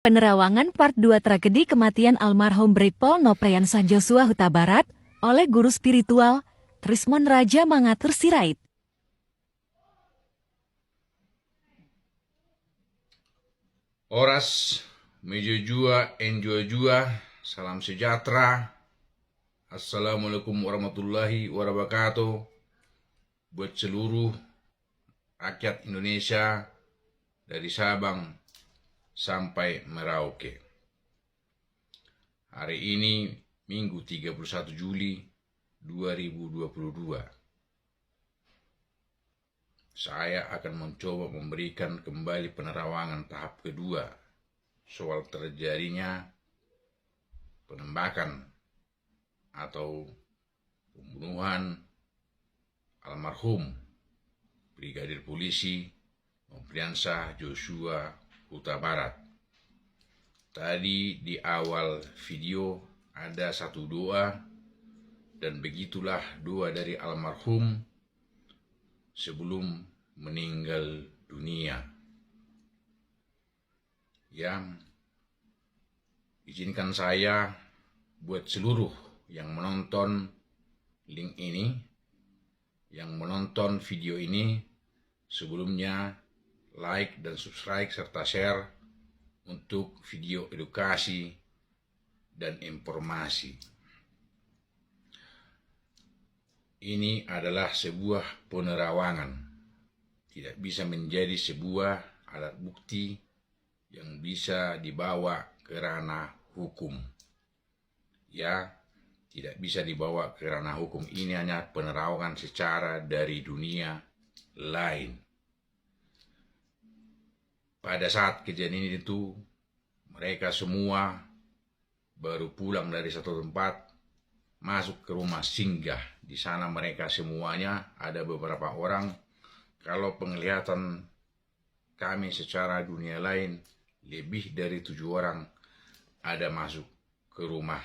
Penerawangan Part 2 Tragedi Kematian Almarhum Brigpol Nopriansah Joshua Huta Barat oleh Guru Spiritual Trismon Raja Mangatur Sirait. Oras, mejojua, enjua-jua, salam sejahtera. Assalamualaikum warahmatullahi wabarakatuh. Buat seluruh rakyat Indonesia dari Sabang sampai Merauke. Hari ini Minggu 31 Juli 2022. Saya akan mencoba memberikan kembali penerawangan tahap kedua soal terjadinya penembakan atau pembunuhan almarhum Brigadir Polisi Nopriansah Joshua Huta Barat. Tadi di awal video ada satu doa, dan begitulah doa dari almarhum sebelum meninggal dunia. Yang izinkan saya buat seluruh yang menonton link ini, yang menonton video ini, sebelumnya like dan subscribe serta share untuk video edukasi dan informasi. Ini adalah sebuah penerawangan, tidak bisa menjadi sebuah alat bukti yang bisa dibawa ke ranah hukum. Ya, tidak bisa dibawa ke ranah hukum. Ini hanya penerawangan secara dari dunia lain. Pada saat kejadian itu, mereka semua baru pulang dari satu tempat, masuk ke rumah singgah. Di sana mereka semuanya ada beberapa orang. Kalau penglihatan kami secara dunia lain, lebih dari 7 orang ada masuk ke rumah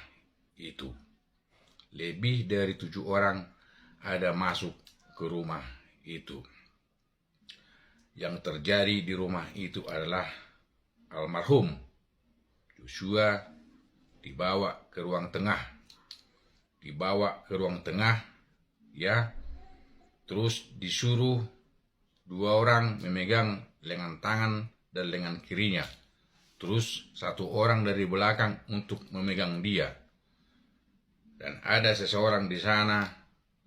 itu. Lebih dari 7 orang ada masuk ke rumah itu. Yang terjadi di rumah itu adalah almarhum Joshua dibawa ke ruang tengah. Ya, terus disuruh 2 orang memegang lengan tangan dan lengan kirinya. Terus 1 orang dari belakang untuk memegang dia. Dan ada seseorang di sana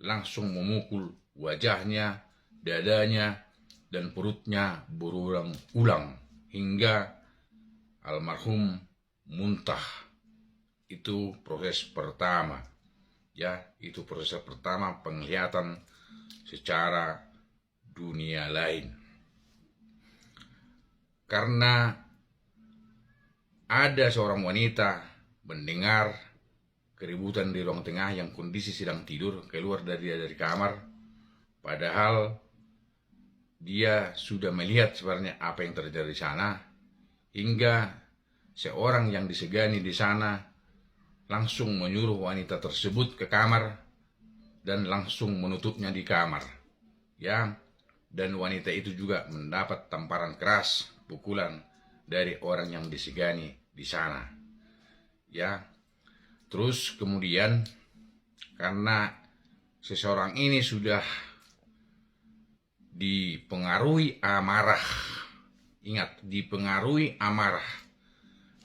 langsung memukul wajahnya, dadanya, dan perutnya berulang-ulang hingga almarhum muntah. Itu proses pertama. Ya, itu proses pertama penglihatan secara dunia lain. Karena ada seorang wanita mendengar keributan di ruang tengah yang kondisi sedang tidur, keluar dari kamar, padahal dia sudah melihat sebenarnya apa yang terjadi di sana, hingga seorang yang disegani di sana langsung menyuruh wanita tersebut ke kamar dan langsung menutupnya di kamar. Ya, dan wanita itu juga mendapat tamparan keras, pukulan dari orang yang disegani di sana. Ya, terus kemudian karena seseorang ini sudah dipengaruhi amarah. Ingat, dipengaruhi amarah.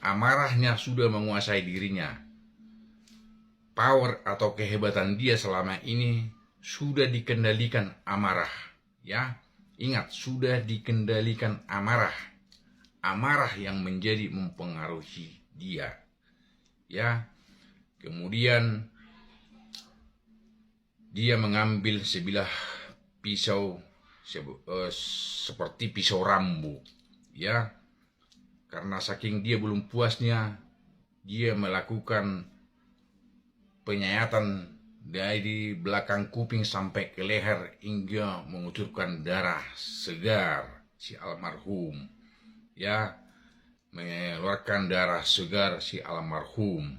Amarahnya sudah menguasai dirinya. Power atau kehebatan dia selama ini sudah dikendalikan amarah. Ya, ingat, sudah dikendalikan amarah. Amarah yang menjadi mempengaruhi dia. Ya, kemudian dia mengambil sebilah pisau seperti pisau rambo, ya, karena saking dia belum puasnya, dia melakukan penyayatan dari belakang kuping sampai ke leher hingga mengucurkan darah segar si almarhum, ya, mengeluarkan darah segar si almarhum.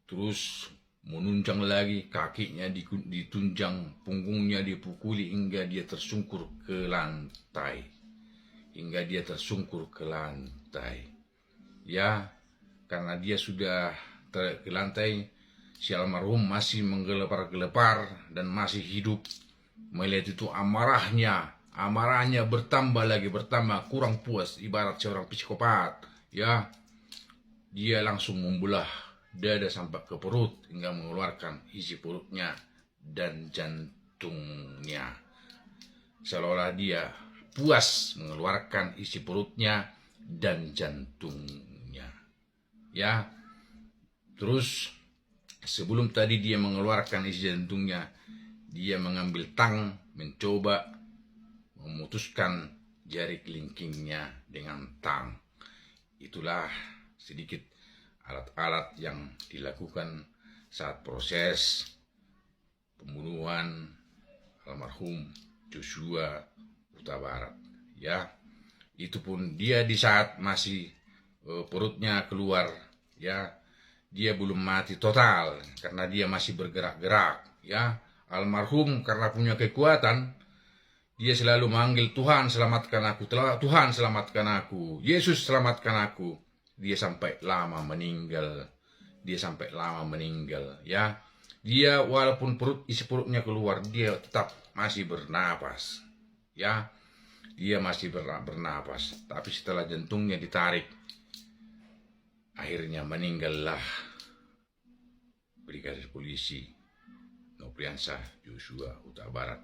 Terus menunjang lagi, kakinya ditunjang, punggungnya dipukuli hingga dia tersungkur ke lantai. ya, karena dia sudah ke lantai, si almarhum masih menggelepar-gelepar dan masih hidup. Melihat itu amarahnya bertambah lagi, bertambah, kurang puas, ibarat seorang psikopat, ya. Dia langsung membelah dada sampai ke perut hingga mengeluarkan isi perutnya dan jantungnya. Seolah-olah dia puas mengeluarkan isi perutnya dan jantungnya. Ya, terus sebelum tadi dia mengeluarkan isi jantungnya, dia mengambil tang, mencoba memutuskan jari kelingkingnya dengan tang. Itulah sedikit alat-alat yang dilakukan saat proses pembunuhan almarhum Joshua Huta Barat. Ya, itu pun dia di saat masih perutnya keluar, ya, dia belum mati total karena dia masih bergerak-gerak, ya. Almarhum karena punya kekuatan, dia selalu manggil, Tuhan selamatkan aku, Tuhan selamatkan aku, Yesus selamatkan aku. Dia sampai lama meninggal, ya. Dia walaupun isi perutnya keluar, dia tetap masih bernapas, ya. Dia masih bernapas, tapi setelah jantungnya ditarik, akhirnya meninggallah Brigadir Polisi Nopriansah Joshua Huta Barat.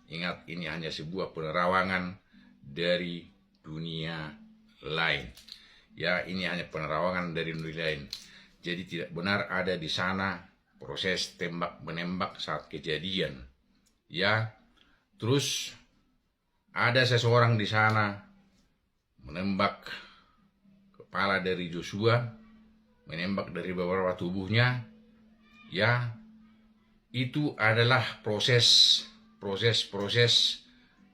Ingat, ini hanya sebuah penerawangan dari dunia lain. Ya, ini hanya penerawangan dari dunia lain. Jadi tidak benar ada di sana proses tembak-menembak saat kejadian. Ya, terus ada seseorang di sana menembak kepala dari Joshua, menembak dari beberapa tubuhnya. Ya, itu adalah proses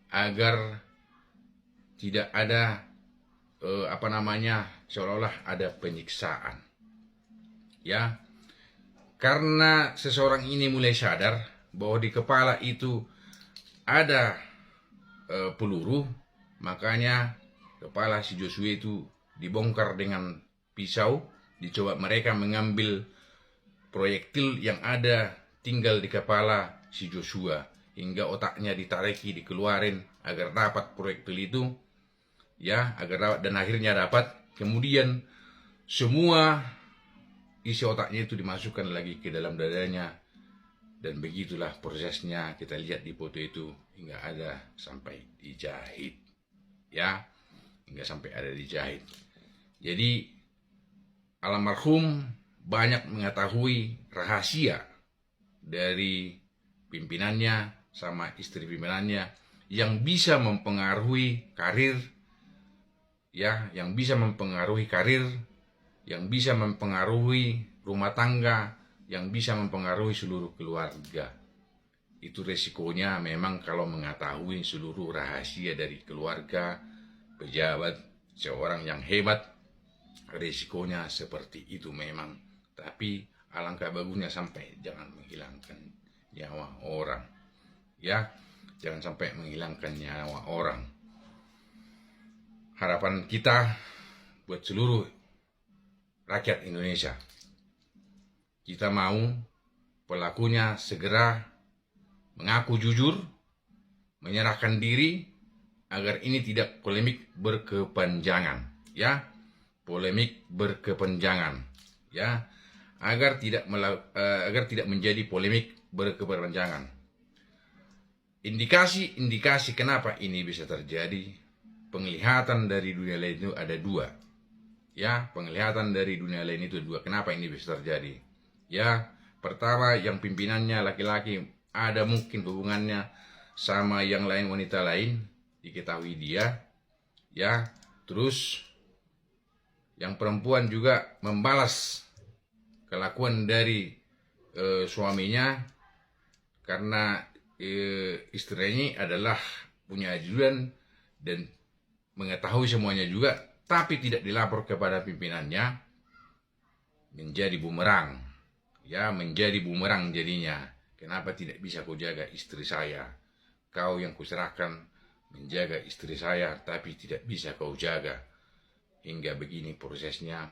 agar tidak ada seolah-olah ada penyiksaan. Ya, karena seseorang ini mulai sadar bahwa di kepala itu ada peluru, makanya kepala si Joshua itu dibongkar dengan pisau. Dicoba mereka mengambil proyektil yang ada tinggal di kepala si Joshua, hingga otaknya ditariki, dikeluarin agar dapat proyektil itu, ya, dan akhirnya dapat. Kemudian semua isi otaknya itu dimasukkan lagi ke dalam dadanya, dan begitulah prosesnya. Kita lihat di foto itu hingga ada sampai dijahit, ya, hingga sampai ada dijahit. Jadi almarhum banyak mengetahui rahasia dari pimpinannya sama istri pimpinannya yang bisa mempengaruhi karir, ya, yang bisa mempengaruhi rumah tangga, yang bisa mempengaruhi seluruh keluarga. Itu resikonya memang kalau mengetahui seluruh rahasia dari keluarga, pejabat, seorang yang hebat, resikonya seperti itu memang. Tapi alangkah bagusnya sampai jangan menghilangkan nyawa orang, ya, jangan sampai menghilangkan nyawa orang. Harapan kita buat seluruh rakyat Indonesia, kita mau pelakunya segera mengaku jujur, menyerahkan diri, agar ini tidak polemik berkepanjangan, ya, polemik berkepanjangan, ya, agar tidak menjadi polemik berkepanjangan. Indikasi kenapa ini bisa terjadi, penglihatan dari dunia lain itu ada dua, ya, penglihatan dari dunia lain itu dua. Kenapa ini bisa terjadi? Ya, pertama, yang pimpinannya laki-laki, ada mungkin hubungannya sama yang lain, wanita lain, diketahui dia, ya. Terus yang perempuan juga membalas kelakuan dari suaminya, karena istrinya adalah punya ajudan dan mengetahui semuanya juga, tapi tidak dilapor kepada pimpinannya, menjadi bumerang, ya, menjadi bumerang jadinya. Kenapa tidak bisa kau jaga istri saya? Kau yang kuserahkan menjaga istri saya, tapi tidak bisa kau jaga. Hingga begini prosesnya.